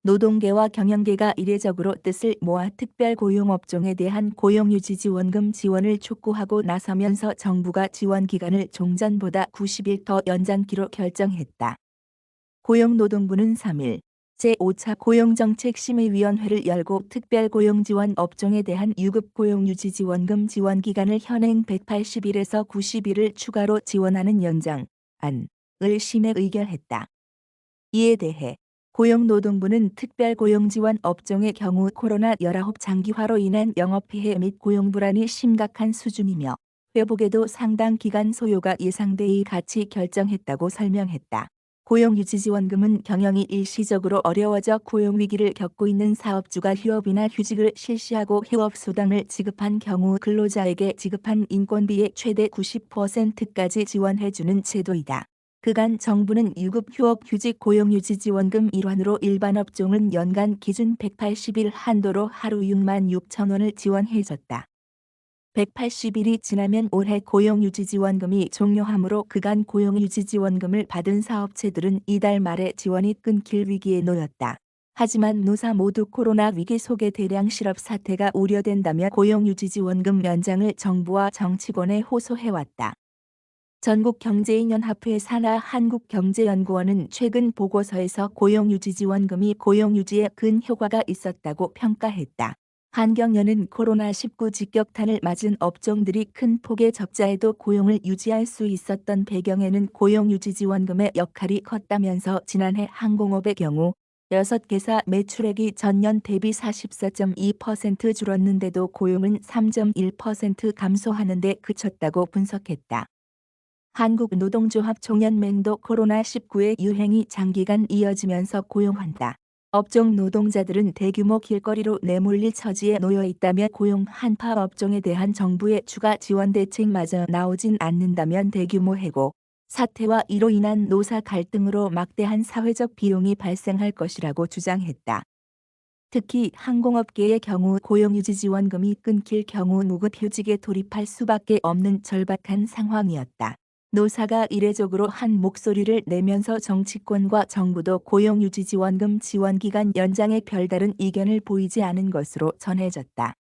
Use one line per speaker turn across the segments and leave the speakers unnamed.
노동계와 경영계가 이례적으로 뜻을 모아 특별고용업종에 대한 고용유지지원금 지원을 촉구하고 나서면서 정부가 지원 기간을 종전보다 90일 더 연장키로 결정했다. 고용노동부는 3일 제5차 고용정책심의위원회를 열고 특별고용지원 업종에 대한 유급고용유지지원금 지원기간을 현행 180일에서 90일을 추가로 지원하는 연장안을 심의 의결했다. 이에 대해 고용노동부는 특별고용지원 업종의 경우 코로나19 장기화로 인한 영업피해 및 고용불안이 심각한 수준이며 회복에도 상당 기간 소요가 예상되이 같이 결정했다고 설명했다. 고용유지지원금은 경영이 일시적으로 어려워져 고용위기를 겪고 있는 사업주가 휴업이나 휴직을 실시하고 휴업수당을 지급한 경우 근로자에게 지급한 인건비의 최대 90%까지 지원해주는 제도이다. 그간 정부는 유급 휴업 휴직 고용유지지원금 일환으로 일반 업종은 연간 기준 180일 한도로 하루 6만 6천 원을 지원해줬다. 180일이 지나면 올해 고용유지지원금이 종료하므로 그간 고용유지지원금을 받은 사업체들은 이달 말에 지원이 끊길 위기에 놓였다. 하지만 노사 모두 코로나 위기 속의 대량 실업 사태가 우려된다며 고용유지지원금 연장을 정부와 정치권에 호소해왔다. 전국경제인연합회 산하 한국경제연구원은 최근 보고서에서 고용유지지원금이 고용유지에 큰 효과가 있었다고 평가했다. 한경연은 코로나19 직격탄을 맞은 업종들이 큰 폭의 적자에도 고용을 유지할 수 있었던 배경에는 고용유지지원금의 역할이 컸다면서 지난해 항공업의 경우 6개사 매출액이 전년 대비 44.2% 줄었는데도 고용은 3.1% 감소하는 데 그쳤다고 분석했다. 한국노동조합 총연맹도 코로나19의 유행이 장기간 이어지면서 고용한다. 업종 노동자들은 대규모 길거리로 내몰릴 처지에 놓여 있다며 고용 한파 업종에 대한 정부의 추가 지원 대책마저 나오진 않는다면 대규모 해고 사태와 이로 인한 노사 갈등으로 막대한 사회적 비용이 발생할 것이라고 주장했다. 특히 항공업계의 경우 고용유지지원금이 끊길 경우 무급휴직에 돌입할 수밖에 없는 절박한 상황이었다. 노사가 이례적으로 한 목소리를 내면서 정치권과 정부도 고용유지지원금 지원기간 연장에 별다른 이견을 보이지 않은 것으로 전해졌다.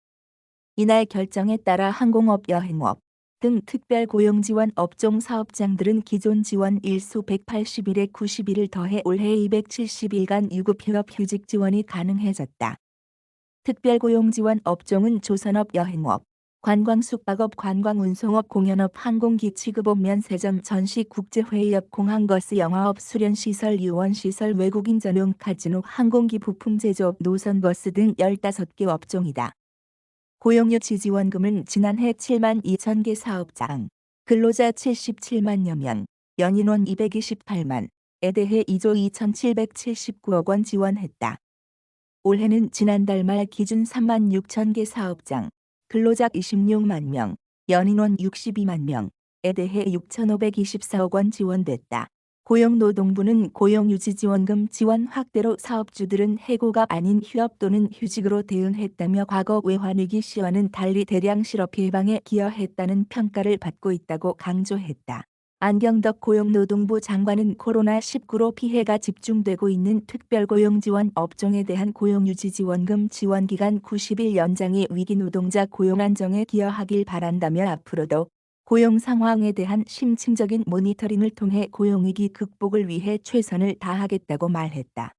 이날 결정에 따라 항공업, 여행업 등 특별고용지원 업종 사업장들은 기존 지원 일수 180일에 90일을 더해 올해 270일간 유급휴업 휴직 지원이 가능해졌다. 특별고용지원 업종은 조선업, 여행업, 관광-숙박업, 관광운송업, 공연업, 항공기취급업, 면세점, 전시, 국제회의업, 공항버스, 영화업, 수련시설, 유원시설, 외국인 전용 카지노, 항공기 부품 제조업, 노선버스 등 15개 업종이다. 고용유지 지원금은 지난해 7만 2천 개 사업장, 근로자 77만여 명, 연인원 228만에 대해 2조 2,779억 원 지원했다. 올해는 지난달 말 기준 3만 6천 개 사업장, 근로자 26만 명, 연인원 62만 명에 대해 6,524억 원 지원됐다. 고용노동부는 고용유지지원금 지원 확대로 사업주들은 해고가 아닌 휴업 또는 휴직으로 대응했다며 과거 외환위기 시와는 달리 대량 실업 예방에 기여했다는 평가를 받고 있다고 강조했다. 안경덕 고용노동부 장관은 코로나19로 피해가 집중되고 있는 특별고용지원 업종에 대한 고용유지지원금 지원기간 90일 연장이 위기노동자 고용 안정에 기여하길 바란다며 앞으로도 고용 상황에 대한 심층적인 모니터링을 통해 고용위기 극복을 위해 최선을 다하겠다고 말했다.